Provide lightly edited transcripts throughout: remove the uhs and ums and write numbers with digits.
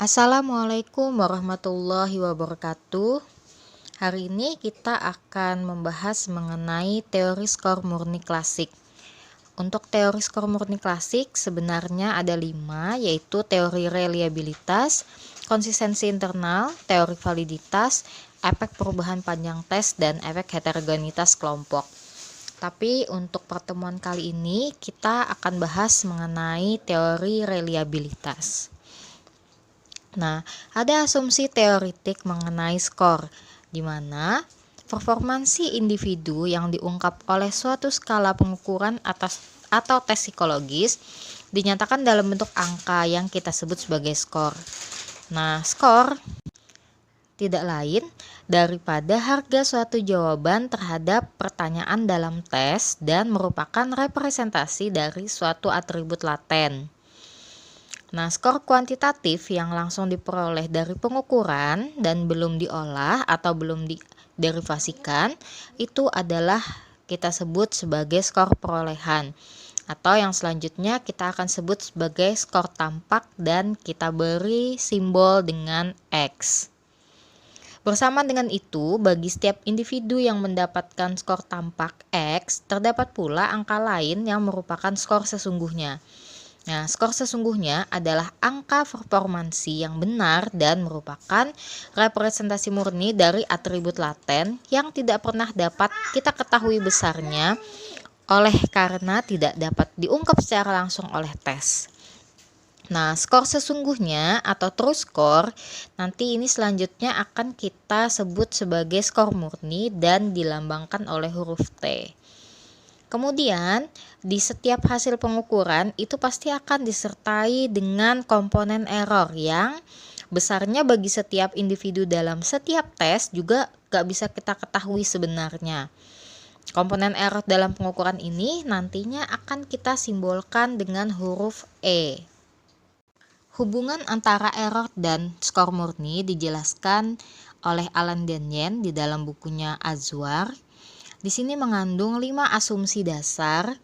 Assalamualaikum warahmatullahi wabarakatuh. Hari ini kita akan membahas mengenai teori skor murni klasik. Untuk teori skor murni klasik sebenarnya ada 5, yaitu teori reliabilitas, konsistensi internal, teori validitas, efek perubahan panjang tes, dan efek heterogenitas kelompok. Tapi untuk pertemuan kali ini kita akan bahas mengenai teori reliabilitas. Nah, ada asumsi teoritik mengenai skor, di mana performansi individu yang diungkap oleh suatu skala pengukuran atau tes psikologis dinyatakan dalam bentuk angka yang kita sebut sebagai skor. Nah, skor tidak lain daripada harga suatu jawaban terhadap pertanyaan dalam tes dan merupakan representasi dari suatu atribut laten. Nah, skor kuantitatif yang langsung diperoleh dari pengukuran dan belum diolah atau belum diderivasikan itu adalah kita sebut sebagai skor perolehan, atau yang selanjutnya kita akan sebut sebagai skor tampak dan kita beri simbol dengan X. Bersama dengan itu, bagi setiap individu yang mendapatkan skor tampak X, terdapat pula angka lain yang merupakan skor sesungguhnya. Nah, skor sesungguhnya adalah angka performansi yang benar dan merupakan representasi murni dari atribut laten yang tidak pernah dapat kita ketahui besarnya oleh karena tidak dapat diungkap secara langsung oleh tes. Nah, skor sesungguhnya atau true score nanti ini selanjutnya akan kita sebut sebagai skor murni dan dilambangkan oleh huruf T. Kemudian, di setiap hasil pengukuran itu pasti akan disertai dengan komponen error yang besarnya bagi setiap individu dalam setiap tes juga gak bisa kita ketahui sebenarnya. Komponen error dalam pengukuran ini nantinya akan kita simbolkan dengan huruf E. Hubungan antara error dan skor murni dijelaskan oleh Alan Denyen di dalam bukunya Azwar. Di sini mengandung 5 asumsi dasar.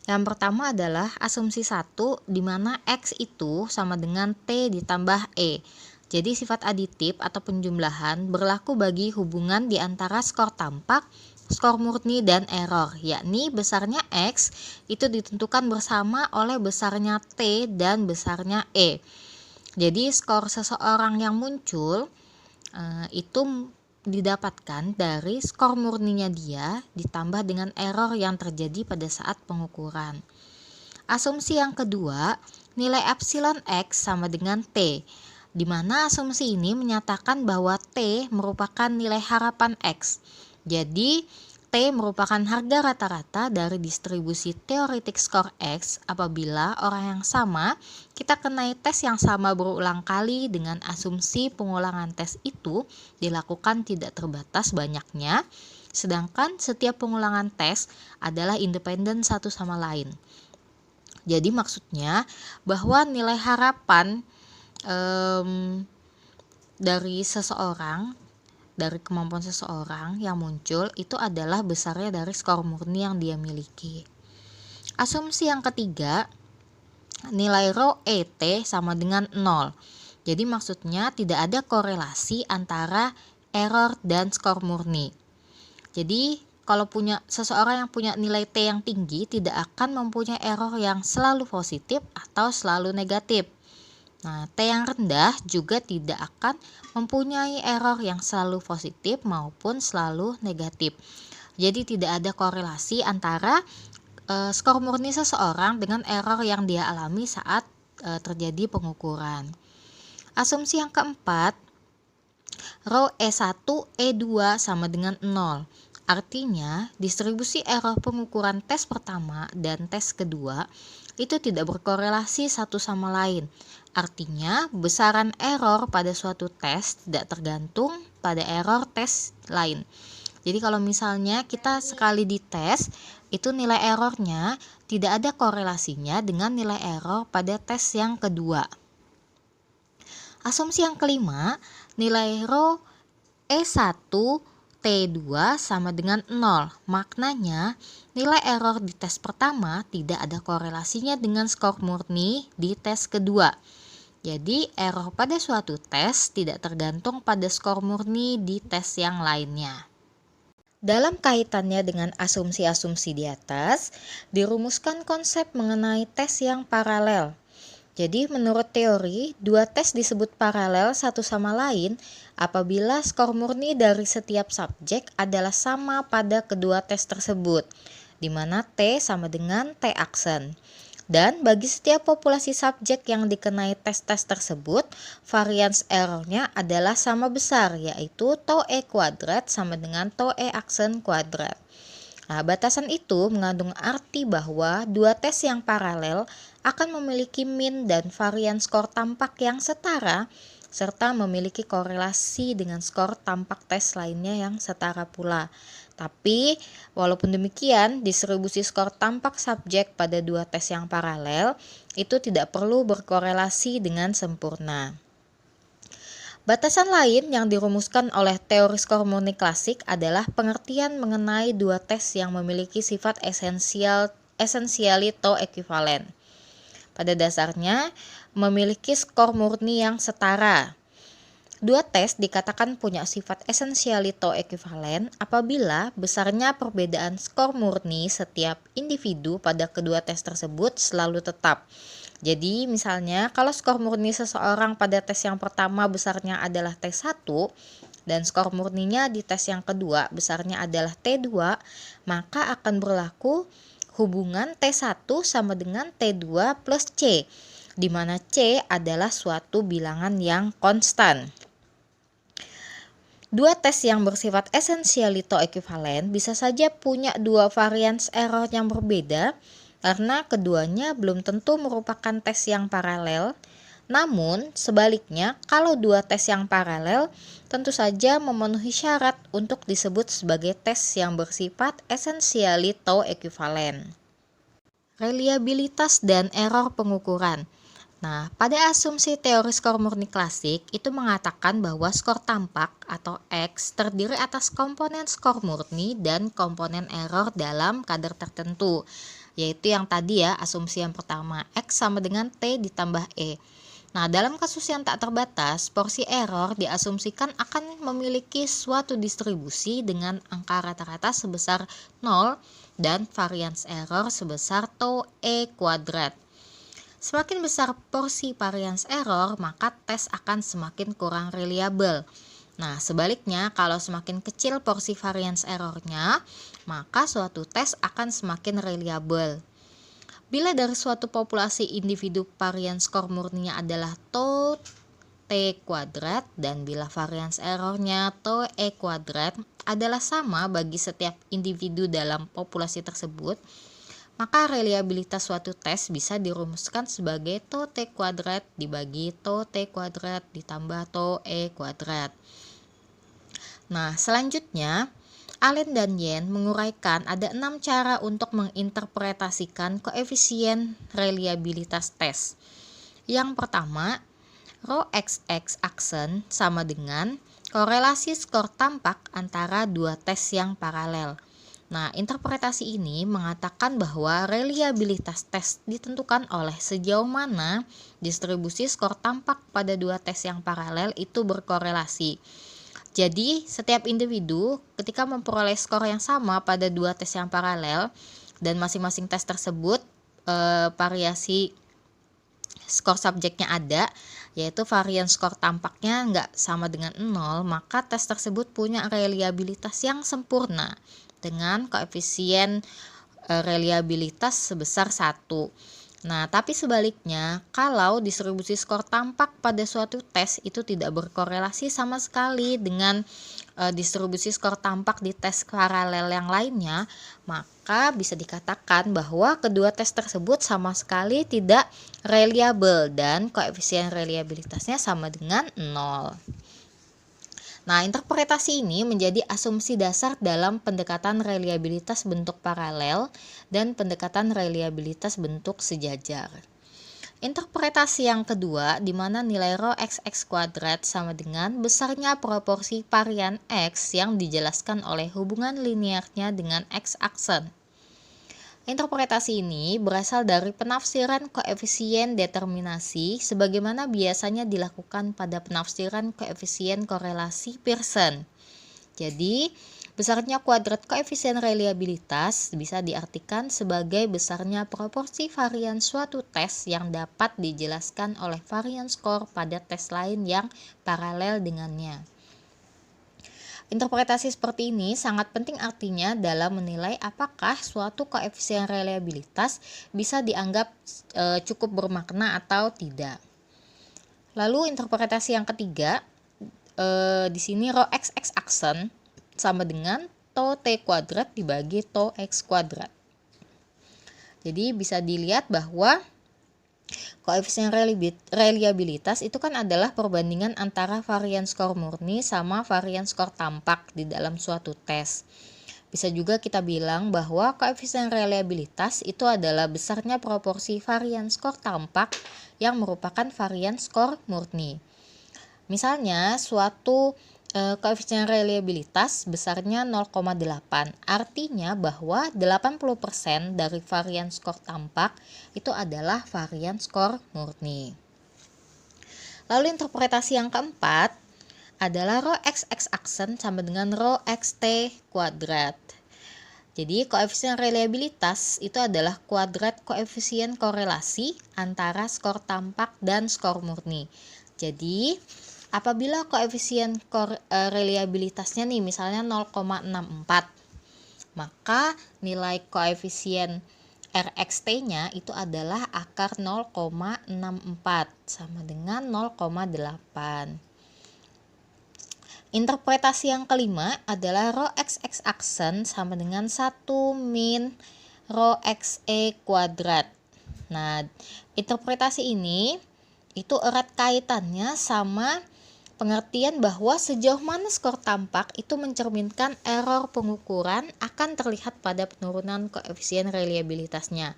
Yang pertama adalah asumsi 1 di mana X itu sama dengan T ditambah E. Jadi sifat aditif atau penjumlahan berlaku bagi hubungan di antara skor tampak, skor murni, dan error, yakni besarnya X itu ditentukan bersama oleh besarnya T dan besarnya E. Jadi skor seseorang yang muncul itu didapatkan dari skor murninya dia ditambah dengan error yang terjadi pada saat pengukuran. Asumsi yang kedua, nilai epsilon X sama dengan T, di mana asumsi ini menyatakan bahwa T merupakan nilai harapan X. Jadi, T merupakan harga rata-rata dari distribusi teoretik skor X apabila orang yang sama kita kenai tes yang sama berulang kali dengan asumsi pengulangan tes itu dilakukan tidak terbatas banyaknya, sedangkan setiap pengulangan tes adalah independen satu sama lain. Jadi maksudnya bahwa nilai harapan dari seseorang, dari kemampuan seseorang yang muncul itu adalah besarnya dari skor murni yang dia miliki. Asumsi yang ketiga, nilai rho ET sama dengan 0. Jadi maksudnya tidak ada korelasi antara error dan skor murni. Jadi kalau seseorang yang punya nilai T yang tinggi tidak akan mempunyai error yang selalu positif atau selalu negatif. Nah, T yang rendah juga tidak akan mempunyai error yang selalu positif maupun selalu negatif. Jadi tidak ada korelasi antara skor murni seseorang dengan error yang dia alami saat terjadi pengukuran. Asumsi yang keempat, rho E1, E2 sama dengan 0. Artinya, distribusi error pengukuran tes pertama dan tes kedua itu tidak berkorelasi satu sama lain. Artinya, besaran error pada suatu tes tidak tergantung pada error tes lain. Jadi kalau misalnya kita sekali dites, itu nilai errornya tidak ada korelasinya dengan nilai error pada tes yang kedua. Asumsi yang kelima, nilai rho E1 T2 sama dengan 0. Maknanya, nilai error di tes pertama tidak ada korelasinya dengan skor murni di tes kedua. Jadi, error pada suatu tes tidak tergantung pada skor murni di tes yang lainnya. Dalam kaitannya dengan asumsi-asumsi di atas, dirumuskan konsep mengenai tes yang paralel. Jadi, menurut teori, dua tes disebut paralel satu sama lain apabila skor murni dari setiap subjek adalah sama pada kedua tes tersebut, di mana T sama dengan T aksen. Dan bagi setiap populasi subjek yang dikenai tes-tes tersebut, varians errornya adalah sama besar, yaitu tau E kuadrat sama dengan tau E aksen kuadrat. Nah, batasan itu mengandung arti bahwa dua tes yang paralel akan memiliki min dan varian skor tampak yang setara, serta memiliki korelasi dengan skor tampak tes lainnya yang setara pula. Tapi, walaupun demikian, distribusi skor tampak subjek pada dua tes yang paralel itu tidak perlu berkorelasi dengan sempurna. Batasan lain yang dirumuskan oleh teori skor murni klasik adalah pengertian mengenai dua tes yang memiliki sifat essentially atau ekuivalen. Pada dasarnya, memiliki skor murni yang setara. Dua tes dikatakan punya sifat essentially atau ekuivalen apabila besarnya perbedaan skor murni setiap individu pada kedua tes tersebut selalu tetap. Jadi misalnya kalau skor murni seseorang pada tes yang pertama besarnya adalah T1 dan skor murninya di tes yang kedua besarnya adalah T2, maka akan berlaku hubungan T1 sama dengan T2 plus C, di mana C adalah suatu bilangan yang konstan. Dua tes yang bersifat essentially atau ekuivalen bisa saja punya dua varians error yang berbeda karena keduanya belum tentu merupakan tes yang paralel. Namun, sebaliknya, kalau dua tes yang paralel tentu saja memenuhi syarat untuk disebut sebagai tes yang bersifat essentially atau ekuivalen. Reliabilitas dan error pengukuran. Nah, pada asumsi teori skor murni klasik itu mengatakan bahwa skor tampak atau X terdiri atas komponen skor murni dan komponen error dalam kadar tertentu, yaitu yang tadi ya, asumsi yang pertama, X sama dengan T ditambah E. Nah, dalam kasus yang tak terbatas, porsi error diasumsikan akan memiliki suatu distribusi dengan angka rata-rata sebesar 0 dan varians error sebesar tau E kuadrat. Semakin besar porsi varians error, maka tes akan semakin kurang reliable. Nah, sebaliknya, kalau semakin kecil porsi varians errornya, maka suatu tes akan semakin reliable. Bila dari suatu populasi individu varian skor murninya adalah tau T kuadrat dan bila varians errornya tau E kuadrat adalah sama bagi setiap individu dalam populasi tersebut, maka reliabilitas suatu tes bisa dirumuskan sebagai tau T kuadrat dibagi tau T kuadrat ditambah tau E kuadrat. Nah, selanjutnya Allen dan Yen menguraikan ada 6 cara untuk menginterpretasikan koefisien reliabilitas tes. Yang pertama, rho XX aksen sama dengan korelasi skor tampak antara dua tes yang paralel. Nah, interpretasi ini mengatakan bahwa reliabilitas tes ditentukan oleh sejauh mana distribusi skor tampak pada dua tes yang paralel itu berkorelasi. Jadi, setiap individu ketika memperoleh skor yang sama pada dua tes yang paralel dan masing-masing tes tersebut variasi skor subjeknya ada, yaitu varian skor tampaknya nggak sama dengan 0, maka tes tersebut punya reliabilitas yang sempurna dengan koefisien reliabilitas sebesar 1. Nah, tapi sebaliknya, kalau distribusi skor tampak pada suatu tes itu tidak berkorelasi sama sekali dengan distribusi skor tampak di tes paralel yang lainnya, maka bisa dikatakan bahwa kedua tes tersebut sama sekali tidak reliable dan koefisien reliabilitasnya sama dengan 0. Nah, interpretasi ini menjadi asumsi dasar dalam pendekatan reliabilitas bentuk paralel dan pendekatan reliabilitas bentuk sejajar. Interpretasi yang kedua, di mana nilai rho XX kuadrat sama dengan besarnya proporsi varian X yang dijelaskan oleh hubungan linearnya dengan X aksen. Interpretasi ini berasal dari penafsiran koefisien determinasi sebagaimana biasanya dilakukan pada penafsiran koefisien korelasi Pearson. Jadi, besarnya kuadrat koefisien reliabilitas bisa diartikan sebagai besarnya proporsi varian suatu tes yang dapat dijelaskan oleh varian skor pada tes lain yang paralel dengannya. Interpretasi seperti ini sangat penting artinya dalam menilai apakah suatu koefisien reliabilitas bisa dianggap cukup bermakna atau tidak. Lalu interpretasi yang ketiga, di sini rho x aksen sama dengan tau t kuadrat dibagi tau x kuadrat. Jadi bisa dilihat bahwa koefisien reliabilitas itu kan adalah perbandingan antara varian skor murni sama varian skor tampak di dalam suatu tes. Bisa juga kita bilang bahwa koefisien reliabilitas itu adalah besarnya proporsi varian skor tampak yang merupakan varian skor murni. Misalnya suatu koefisien reliabilitas besarnya 0,8, artinya bahwa 80% dari varian skor tampak itu adalah varian skor murni. Lalu interpretasi yang keempat adalah rho x aksen sama dengan rho xt kuadrat. Jadi koefisien reliabilitas itu adalah kuadrat koefisien korelasi antara skor tampak dan skor murni. Jadi apabila koefisien reliabilitasnya nih misalnya 0,64, maka nilai koefisien RXT-nya itu adalah akar 0,64 sama dengan 0,8. Interpretasi yang kelima adalah rho x aksen sama dengan 1 min rho xe kuadrat. Nah, interpretasi ini itu erat kaitannya sama pengertian bahwa sejauh mana skor tampak itu mencerminkan error pengukuran akan terlihat pada penurunan koefisien reliabilitasnya.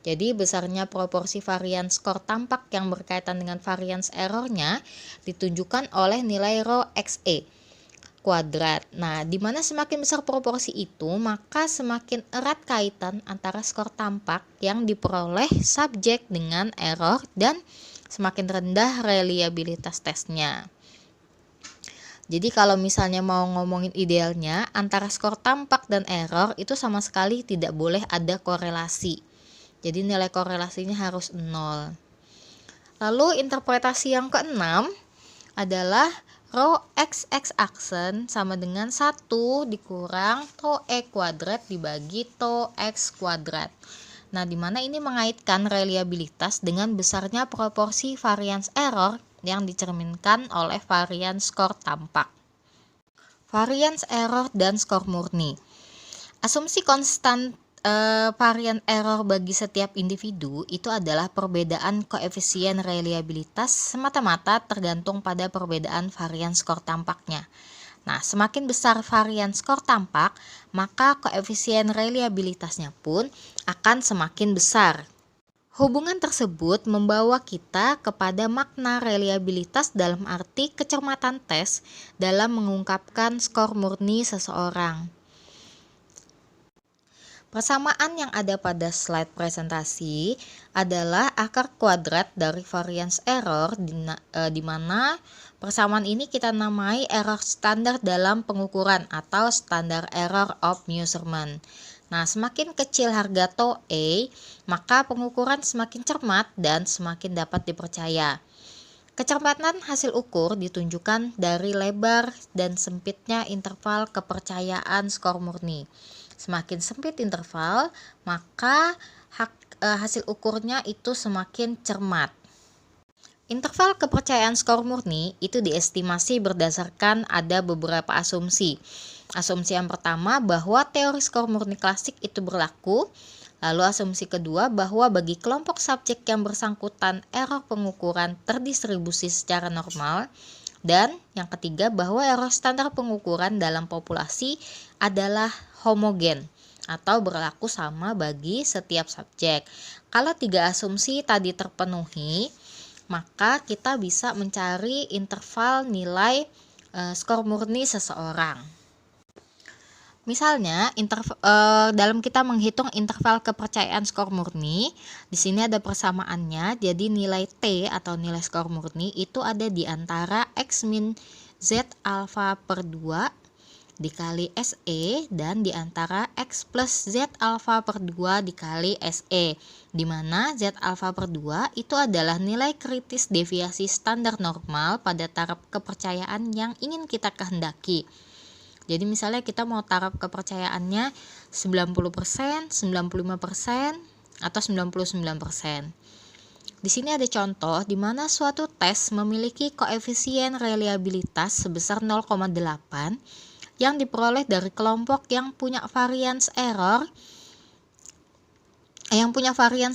Jadi besarnya proporsi varian skor tampak yang berkaitan dengan varians errornya ditunjukkan oleh nilai rho xe kuadrat. Nah, di mana semakin besar proporsi itu, maka semakin erat kaitan antara skor tampak yang diperoleh subjek dengan error dan semakin rendah reliabilitas tesnya. Jadi kalau misalnya mau ngomongin idealnya, antara skor tampak dan error itu sama sekali tidak boleh ada korelasi. Jadi nilai korelasinya harus 0. Lalu interpretasi yang keenam adalah rho x aksen sama dengan 1 dikurang tau e kuadrat dibagi tau x kuadrat. Nah, di mana ini mengaitkan reliabilitas dengan besarnya proporsi varians error yang dicerminkan oleh varian skor tampak. Varians error dan skor murni. Asumsi konstan varian error bagi setiap individu itu adalah perbedaan koefisien reliabilitas semata-mata tergantung pada perbedaan varian skor tampaknya. Nah, semakin besar varian skor tampak, maka koefisien reliabilitasnya pun akan semakin besar. Hubungan tersebut membawa kita kepada makna reliabilitas dalam arti kecermatan tes dalam mengungkapkan skor murni seseorang. Persamaan yang ada pada slide presentasi adalah akar kuadrat dari varians error di mana persamaan ini kita namai error standar dalam pengukuran atau standar error of measurement. Nah, semakin kecil harga tau E, maka pengukuran semakin cermat dan semakin dapat dipercaya. Kecermatan hasil ukur ditunjukkan dari lebar dan sempitnya interval kepercayaan skor murni. Semakin sempit interval, maka hasil ukurnya itu semakin cermat. Interval kepercayaan skor murni itu diestimasi berdasarkan ada beberapa asumsi. Asumsi yang pertama bahwa teori skor murni klasik itu berlaku. Lalu asumsi kedua bahwa bagi kelompok subjek yang bersangkutan error pengukuran terdistribusi secara normal. Dan yang ketiga bahwa error standar pengukuran dalam populasi adalah homogen atau berlaku sama bagi setiap subjek. Kalau tiga asumsi tadi terpenuhi, maka kita bisa mencari interval nilai skor murni seseorang. Misalnya, dalam kita menghitung interval kepercayaan skor murni, di sini ada persamaannya. Jadi nilai T atau nilai skor murni itu ada di antara X min Z alfa per 2 dikali SE dan di antara X plus Z alfa per 2 dikali SE, di mana Z alfa per 2 itu adalah nilai kritis deviasi standar normal pada taraf kepercayaan yang ingin kita kehendaki. Jadi misalnya kita mau taraf kepercayaannya 90%, 95%, atau 99%. Di sini ada contoh di mana suatu tes memiliki koefisien reliabilitas sebesar 0,8 yang diperoleh dari kelompok yang punya variance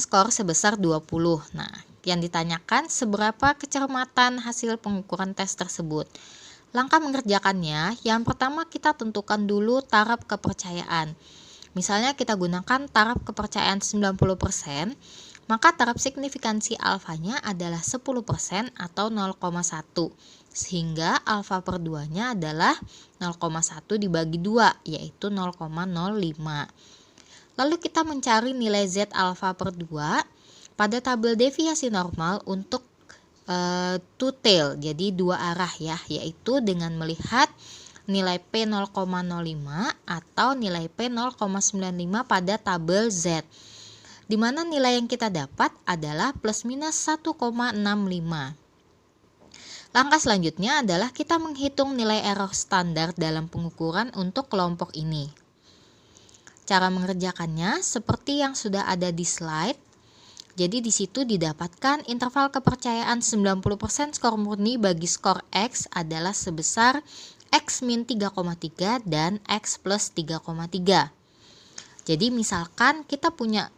skor sebesar 20. Nah, yang ditanyakan seberapa kecermatan hasil pengukuran tes tersebut. Langkah mengerjakannya, yang pertama kita tentukan dulu taraf kepercayaan. Misalnya kita gunakan taraf kepercayaan 90%, maka taraf signifikansi alfanya adalah 10% atau 0,1. Sehingga alfa per 2-nya adalah 0,1 dibagi 2, yaitu 0,05. Lalu kita mencari nilai Z alfa per 2 pada tabel deviasi normal untuk two tail, jadi dua arah ya, yaitu dengan melihat nilai P 0,05 atau nilai P 0,95 pada tabel Z, di mana nilai yang kita dapat adalah plus minus 1,65. Langkah selanjutnya adalah kita menghitung nilai error standar dalam pengukuran untuk kelompok ini. Cara mengerjakannya seperti yang sudah ada di slide. Jadi di situ didapatkan interval kepercayaan 90% skor murni bagi skor X adalah sebesar X min 3,3 dan X plus 3,3. Jadi misalkan kita punya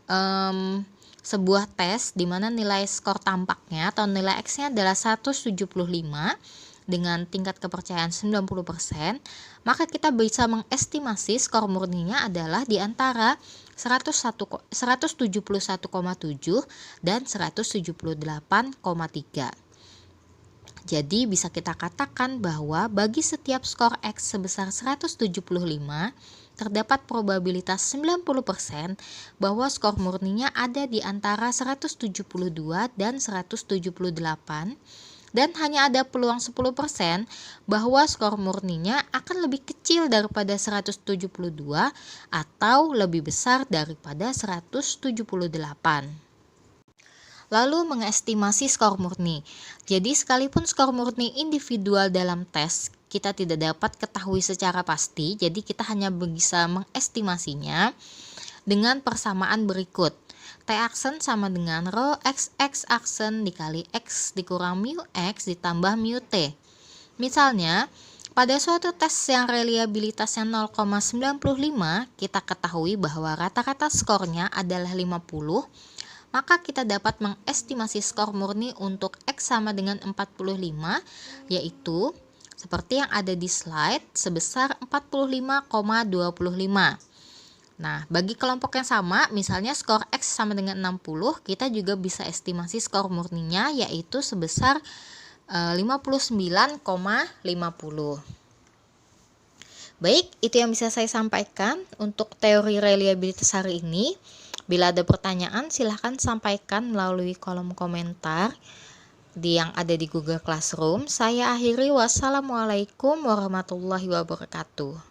sebuah tes di mana nilai skor tampaknya atau nilai X-nya adalah 175 dengan tingkat kepercayaan 90%, maka kita bisa mengestimasi skor murninya adalah di antara 171,7 dan 178,3. Jadi bisa kita katakan bahwa bagi setiap skor X sebesar 175, terdapat probabilitas 90% bahwa skor murninya ada di antara 172 dan 178, dan hanya ada peluang 10% bahwa skor murninya akan lebih kecil daripada 172 atau lebih besar daripada 178. Lalu mengestimasi skor murni. Jadi sekalipun skor murni individual dalam tes kita tidak dapat ketahui secara pasti, jadi kita hanya bisa mengestimasinya dengan persamaan berikut. T aksen sama dengan rho XX aksen dikali X dikurang mu X ditambah mu T. Misalnya, pada suatu tes yang reliabilitasnya 0,95, kita ketahui bahwa rata-rata skornya adalah 50, maka kita dapat mengestimasi skor murni untuk X sama dengan 45, yaitu seperti yang ada di slide sebesar 45,25. Nah, bagi kelompok yang sama, misalnya skor X sama dengan 60, kita juga bisa estimasi skor murninya yaitu sebesar 59,50. Baik, itu yang bisa saya sampaikan untuk teori reliabilitas hari ini. Bila ada pertanyaan, silahkan sampaikan melalui kolom komentar yang ada di Google Classroom. Saya akhiri, wassalamualaikum warahmatullahi wabarakatuh.